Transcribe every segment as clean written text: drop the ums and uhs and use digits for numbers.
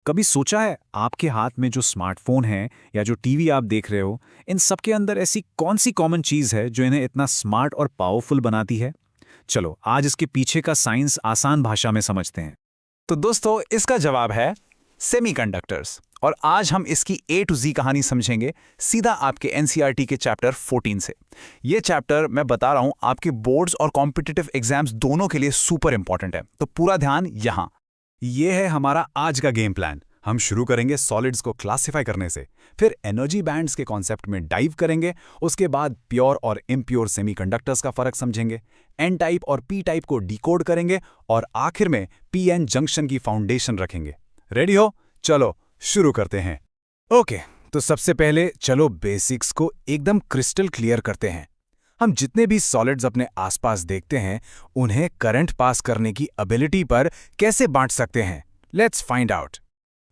कभी सोचा है आपके हाथ में जो स्मार्टफोन है या जो टीवी आप देख रहे हो, इन सब के अंदर ऐसी कौन सी कॉमन चीज़ है जो इन्हें इतना स्मार्ट और पावरफुल बनाती है? चलो आज इसके पीछे का साइंस आसान भाषा में समझते हैं। तो दोस्तों इसका जवाब है सेमीकंडक्टर्स। और आज हम इसकी ए टू जी कहानी समझेंगे सीधा आपके एनसीईआरटी के चैप्टर 14 से। ये चैप्टर मैं बता रहा हूं आपके बोर्ड्स और कॉम्पिटिटिव एग्जाम्स दोनों के लिए सुपर इंपॉर्टेंट है, तो पूरा ध्यान यहां। ये है हमारा आज का गेम प्लान। हम शुरू करेंगे सॉलिड्स को क्लासिफाई करने से, फिर एनर्जी बैंड्स के कॉन्सेप्ट में डाइव करेंगे, उसके बाद प्योर और इम्प्योर सेमीकंडक्टर्स का फर्क समझेंगे, एन टाइप और पी टाइप को डिकोड करेंगे और आखिर में पीएन जंक्शन की फाउंडेशन रखेंगे। रेडी हो? चलो शुरू करते हैं। ओके, तो सबसे पहले चलो बेसिक्स को एकदम क्रिस्टल क्लियर करते हैं। हम जितने भी सॉलिड्स अपने आसपास देखते हैं उन्हें करंट पास करने की एबिलिटी पर कैसे बांट सकते हैं। Let's find out.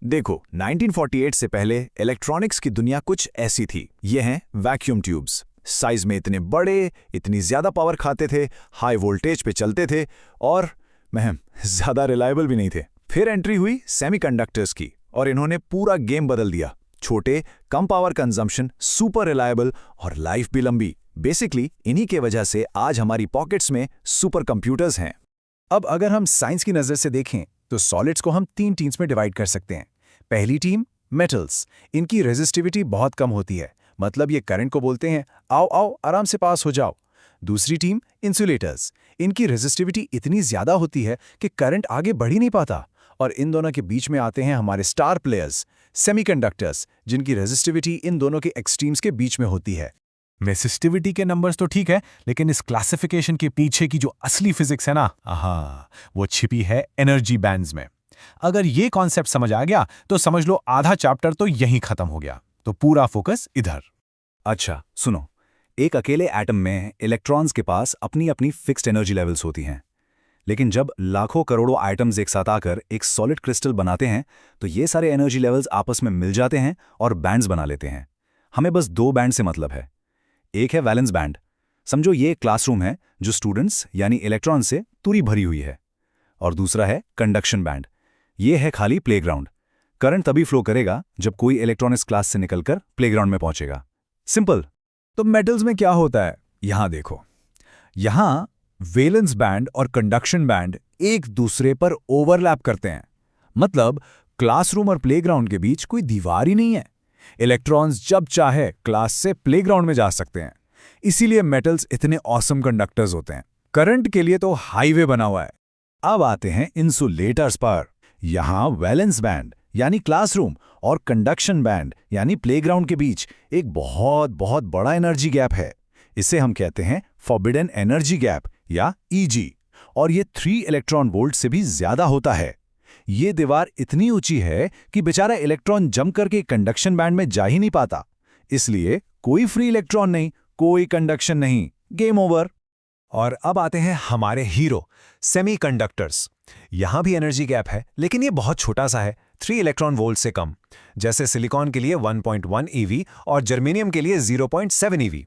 देखो, 1948 से पहले इलेक्ट्रॉनिक्स की दुनिया कुछ ऐसी थी। ये हैं वैक्यूम ट्यूब्स। साइज में इतने बड़े, इतनी ज्यादा पावर खाते थे, हाई वोल्टेज पे चलते थे और ज्यादा रिलायबल भी नहीं थे। फिर एंट्री हुई सेमीकंडक्टर्स की और इन्होंने पूरा गेम बदल दिया। छोटे, कम पावर कंजम्पशन, सुपर रिलायबल और लाइफ भी लंबी। बेसिकली इन्हीं के वजह से आज हमारी पॉकेट्स में सुपर कंप्यूटर्स हैं। अब अगर हम साइंस की नज़र से देखें तो सॉलिड्स को हम 3 टीम्स में डिवाइड कर सकते हैं। पहली टीम मेटल्स। इनकी रेजिस्टिविटी बहुत कम होती है, मतलब ये करंट को बोलते हैं आओ आओ आराम से पास हो जाओ। दूसरी टीम इंसुलेटर्स। इनकी रेजिस्टिविटी इतनी ज़्यादा होती है कि करंट आगे बढ़ ही नहीं पाता। और इन दोनों के बीच में आते हैं हमारे स्टार प्लेयर्स सेमीकंडक्टर्स, जिनकी रेजिस्टिविटी इन दोनों के एक्सट्रीम्स के बीच में होती है। रेसिस्टिविटी के नंबर्स तो ठीक है, लेकिन इस क्लासिफिकेशन के पीछे की जो असली फिजिक्स है ना, वो छिपी है एनर्जी बैंड्स में। अगर ये कॉन्सेप्ट समझ आ गया तो समझ लो आधा चैप्टर तो यहीं खत्म हो गया। तो पूरा फोकस इधर। अच्छा सुनो, एक अकेले एटम में इलेक्ट्रॉन्स के पास अपनी अपनी फिक्स्ड एनर्जी लेवल्स होती हैं, लेकिन जब लाखों करोड़ों आइटम्स एक साथ आकर एक सॉलिड क्रिस्टल बनाते हैं तो ये सारे एनर्जी लेवल्स आपस में मिल जाते हैं और बैंड्स बना लेते हैं। हमें बस 2 बैंड से मतलब है। एक है वैलेंस बैंड। समझो ये क्लासरूम है जो स्टूडेंट्स यानी इलेक्ट्रॉन से पूरी भरी हुई है। और दूसरा है कंडक्शन बैंड। ये है खाली प्लेग्राउंड। करंट तभी फ्लो करेगा जब कोई इलेक्ट्रॉन इस क्लास से निकलकर प्लेग्राउंड में पहुंचेगा। सिंपल। तो मेटल्स में क्या होता है? यहां देखो, यहां वैलेंस बैंड और कंडक्शन बैंड एक दूसरे पर ओवरलैप करते हैं। मतलब क्लासरूम और प्लेग्राउंड के बीच कोई दीवार ही नहीं है। इलेक्ट्रॉन्स जब चाहे क्लास से प्लेग्राउंड में जा सकते हैं। इसीलिए मेटल्स इतने ऑसम कंडक्टर्स होते हैं। करंट के लिए तो हाईवे बना हुआ है। अब आते हैं इंसुलेटर्स पर। यहां वैलेंस बैंड यानी क्लासरूम और कंडक्शन बैंड यानी प्लेग्राउंड के बीच एक बहुत बहुत बड़ा एनर्जी गैप है। इसे हम कहते हैं फॉरबिडन एनर्जी गैप या ईजी। और ये 3 इलेक्ट्रॉन वोल्ट से भी ज्यादा होता है। ये दीवार इतनी ऊंची है कि बेचारा इलेक्ट्रॉन जंप करके कंडक्शन बैंड में जा ही नहीं पाता। इसलिए कोई फ्री इलेक्ट्रॉन नहीं, कोई कंडक्शन नहीं, गेम ओवर। और अब आते हैं हमारे हीरो सेमीकंडक्टर्स। यहां भी एनर्जी गैप है, लेकिन ये बहुत छोटा सा है, 3 इलेक्ट्रॉन वोल्ट से कम। जैसे सिलिकॉन के लिए 1.1 eV और जर्मेनियम के लिए 0.7 eV।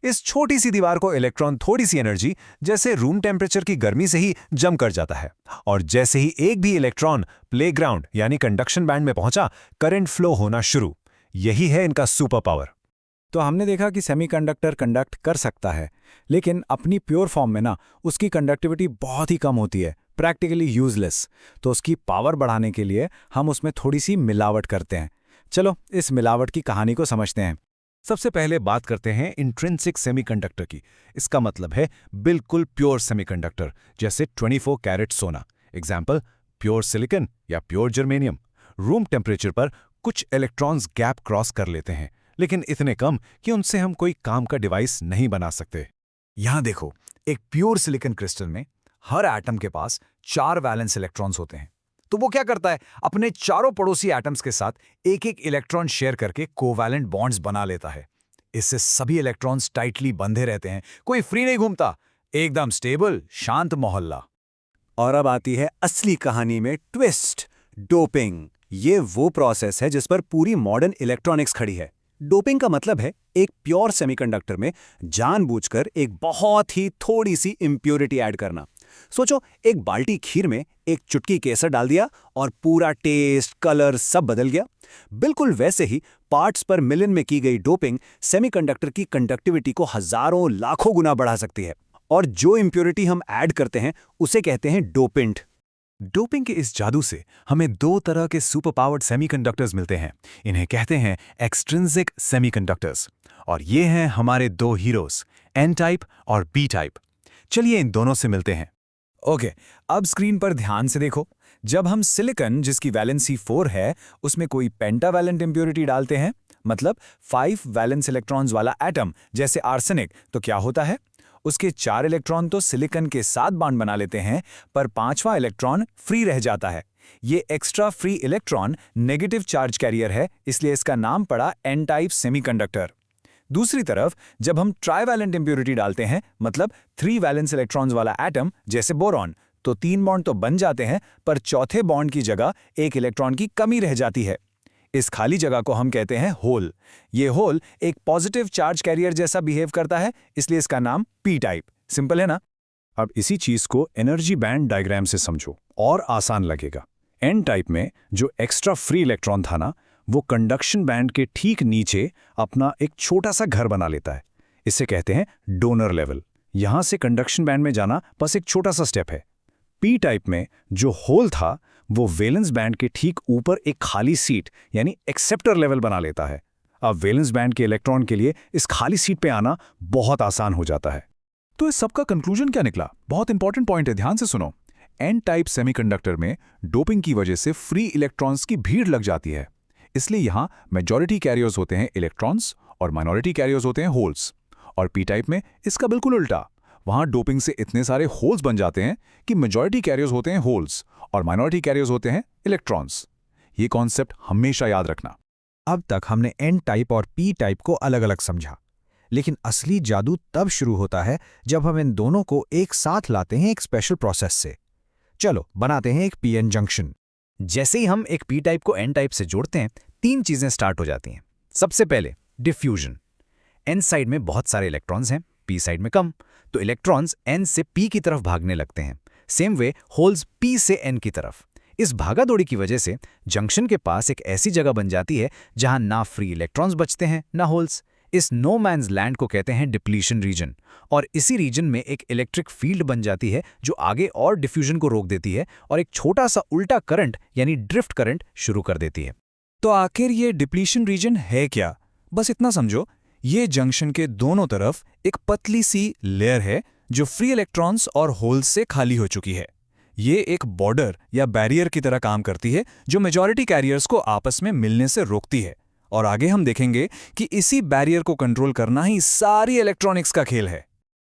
इस छोटी सी दीवार को इलेक्ट्रॉन थोड़ी सी एनर्जी, जैसे रूम टेम्परेचर की गर्मी से ही जम कर जाता है। और जैसे ही एक भी इलेक्ट्रॉन प्लेग्राउंड यानी कंडक्शन बैंड में पहुंचा, करंट फ्लो होना शुरू। यही है इनका सुपर पावर। तो हमने देखा कि सेमीकंडक्टर कंडक्ट कर सकता है, लेकिन अपनी प्योर फॉर्म में ना उसकी कंडक्टिविटी बहुत ही कम होती है, प्रैक्टिकली यूजलेस। तो उसकी पावर बढ़ाने के लिए हम उसमें थोड़ी सी मिलावट करते हैं। चलो इस मिलावट की कहानी को समझते हैं। सबसे पहले बात करते हैं इंट्रिंसिक सेमीकंडक्टर की। इसका मतलब है बिल्कुल प्योर सेमीकंडक्टर, जैसे 24 कैरेट सोना। एग्जाम्पल प्योर सिलिकॉन या प्योर जर्मेनियम। रूम टेम्परेचर पर कुछ इलेक्ट्रॉन्स गैप क्रॉस कर लेते हैं, लेकिन इतने कम कि उनसे हम कोई काम का डिवाइस नहीं बना सकते। यहां देखो, एक प्योर सिलिकॉन क्रिस्टल में हर एटम के पास 4 वैलेंस इलेक्ट्रॉन्स होते हैं। तो वो क्या करता है, अपने चारों पड़ोसी एटम्स के साथ एक एक इलेक्ट्रॉन शेयर करके कोवैलेंट बॉन्ड्स बना लेता है। इससे सभी इलेक्ट्रॉन्स टाइटली बंधे रहते हैं, कोई फ्री नहीं घूमता, एकदम स्टेबल शांत मोहल्ला। और अब आती है असली कहानी में ट्विस्ट, डोपिंग। ये वो प्रोसेस है जिस पर पूरी मॉडर्न इलेक्ट्रॉनिक्स खड़ी है। डोपिंग का मतलब है एक प्योर सेमीकंडक्टर में जानबूझकर एक बहुत ही थोड़ी सी इंप्योरिटी ऐड करना। सोचो, एक बाल्टी खीर में एक चुटकी केसर डाल दिया और पूरा टेस्ट, कलर सब बदल गया। बिल्कुल वैसे ही पार्ट्स पर मिलियन में की गई डोपिंग सेमीकंडक्टर की कंडक्टिविटी को हजारों लाखों गुना बढ़ा सकती है। और जो इम्प्योरिटी हम ऐड करते हैं उसे कहते हैं डोपेंट। डोपिंग के इस जादू से हमें दो तरह के सुपर पावर्ड सेमीकंडक्टर्स मिलते हैं। इन्हें कहते हैं एक्सट्रिंसिक सेमीकंडक्टर्स। और ये हैं हमारे दो हीरोज, एन टाइप और पी टाइप। चलिए इन दोनों से मिलते हैं। ओके, अब स्क्रीन पर ध्यान से देखो। जब हम सिलिकॉन, जिसकी वैलेंसी 4 है, उसमें कोई पेंटावैलेंट इंप्योरिटी डालते हैं, मतलब 5 वैलेंस इलेक्ट्रॉन्स वाला एटम जैसे आर्सेनिक, तो क्या होता है? उसके 4 इलेक्ट्रॉन तो सिलिकॉन के साथ बॉन्ड बना लेते हैं, पर 5वां इलेक्ट्रॉन फ्री रह जाता है। ये extra free electron negative charge carrier है, इसलिए इसका नाम पड़ा एन टाइप सेमीकंडक्टर। दूसरी तरफ जब हम ट्राइवैलेंट इंप्योरिटी डालते हैं, मतलब 3 वैलेंस इलेक्ट्रॉन्स वाला एटम जैसे बोरॉन, तो 3 बॉन्ड तो बन जाते हैं, पर चौथे बॉन्ड की जगह एक इलेक्ट्रॉन की कमी रह जाती है। इस खाली जगह को हम कहते हैं होल। ये होल एक पॉजिटिव चार्ज कैरियर जैसा बिहेव करता है, इसलिए इसका नाम पी टाइप। सिंपल है ना? अब इसी चीज को एनर्जी बैंड डायग्राम से समझो और आसान लगेगा। एन टाइप में जो एक्स्ट्रा फ्री इलेक्ट्रॉन था ना, वो कंडक्शन बैंड के ठीक नीचे अपना एक छोटा सा घर बना लेता है। इसे कहते हैं डोनर लेवल। यहां से कंडक्शन बैंड में जाना बस एक छोटा सा स्टेप है। पी टाइप में जो होल था वो वैलेंस बैंड के ठीक ऊपर एक खाली सीट यानी एक्सेप्टर लेवल बना लेता है। अब वैलेंस बैंड के इलेक्ट्रॉन के लिए इस खाली सीट पे आना बहुत आसान हो जाता है। तो इस सबका कंक्लूजन क्या निकला? बहुत इंपॉर्टेंट पॉइंट है, ध्यान से सुनो। एन टाइप सेमीकंडक्टर में डोपिंग की वजह से फ्री इलेक्ट्रॉन्स की भीड़ लग जाती है, इसलिए यहां मेजॉरिटी कैरियर्स होते हैं इलेक्ट्रॉन्स और माइनॉरिटी कैरियर्स होते हैं होल्स। और पी टाइप में इसका बिल्कुल उल्टा, वहां डोपिंग से इतने सारे होल्स बन जाते हैं कि मेजॉरिटी कैरियर्स होते हैं होल्स और माइनॉरिटी कैरियर्स होते हैं इलेक्ट्रॉन्स। ये कॉन्सेप्ट हमेशा याद रखना। अब तक हमने एन टाइप और पी टाइप को अलग अलग समझा, लेकिन असली जादू तब शुरू होता है जब हम इन दोनों को एक साथ लाते हैं एक स्पेशल प्रोसेस से। चलो बनाते हैं एक पीएन जंक्शन। जैसे ही हम एक पी टाइप को एन टाइप से जोड़ते हैं, 3 चीजें स्टार्ट हो जाती हैं। सबसे पहले डिफ्यूजन। एन साइड में बहुत सारे इलेक्ट्रॉन्स हैं, पी साइड में कम, तो इलेक्ट्रॉन्स एन से पी की तरफ भागने लगते हैं। सेम वे होल्स पी से एन की तरफ। इस भागादौड़ी की वजह से जंक्शन के पास एक ऐसी जगह बन जाती है जहां ना फ्री इलेक्ट्रॉन्स बचते हैं ना होल्स। इस नो मैन्स लैंड को कहते हैं डिप्लीशन रीजन। और इसी रीजन में एक इलेक्ट्रिक फील्ड बन जाती है जो आगे और डिफ्यूजन को रोक देती है और एक छोटा सा उल्टा करंट यानी ड्रिफ्ट करंट शुरू कर देती है। तो आखिर ये डिप्लीशन रीजन है क्या? बस इतना समझो, ये जंक्शन के दोनों तरफ एक पतली सी लेयर है जो फ्री इलेक्ट्रॉन्स और होल्स से खाली हो चुकी है। ये एक बॉर्डर या बैरियर की तरह काम करती है जो मेजॉरिटी कैरियर्स को आपस में मिलने से रोकती है। और आगे हम देखेंगे कि इसी बैरियर को कंट्रोल करना ही सारी इलेक्ट्रॉनिक्स का खेल है।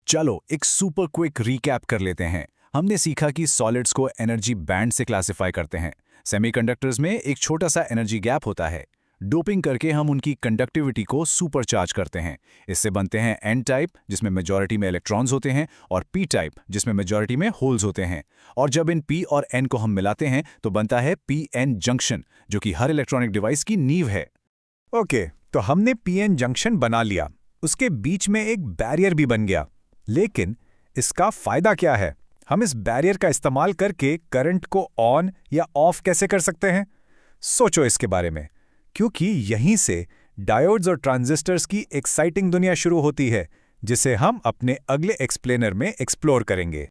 चलो एक सुपर क्विक रीकैप कर लेते हैं। हमने सीखा कि सॉलिड्स को एनर्जी बैंड से क्लासिफाई करते हैं। सेमीकंडक्टर्स में एक छोटा सा एनर्जी गैप होता है। डोपिंग करके हम उनकी कंडक्टिविटी को सुपर चार्ज करते हैं। इससे बनते हैं एन टाइप, जिसमें मेजॉरिटी में इलेक्ट्रॉन्स होते हैं, और पी टाइप, जिसमें मेजॉरिटी में होल्स होते हैं। और जब इन पी और एन को हम मिलाते हैं तो बनता है पी एन जंक्शन, जो कि हर इलेक्ट्रॉनिक डिवाइस की नींव है। ओके, तो हमने पीएन जंक्शन बना लिया, उसके बीच में एक बैरियर भी बन गया। लेकिन इसका फायदा क्या है? हम इस बैरियर का इस्तेमाल करके करंट को ऑन या ऑफ कैसे कर सकते हैं? सोचो इसके बारे में, क्योंकि यहीं से डायोड्स और ट्रांजिस्टर्स की एक्साइटिंग दुनिया शुरू होती है, जिसे हम अपने अगले एक्सप्लेनर में एक्सप्लोर करेंगे।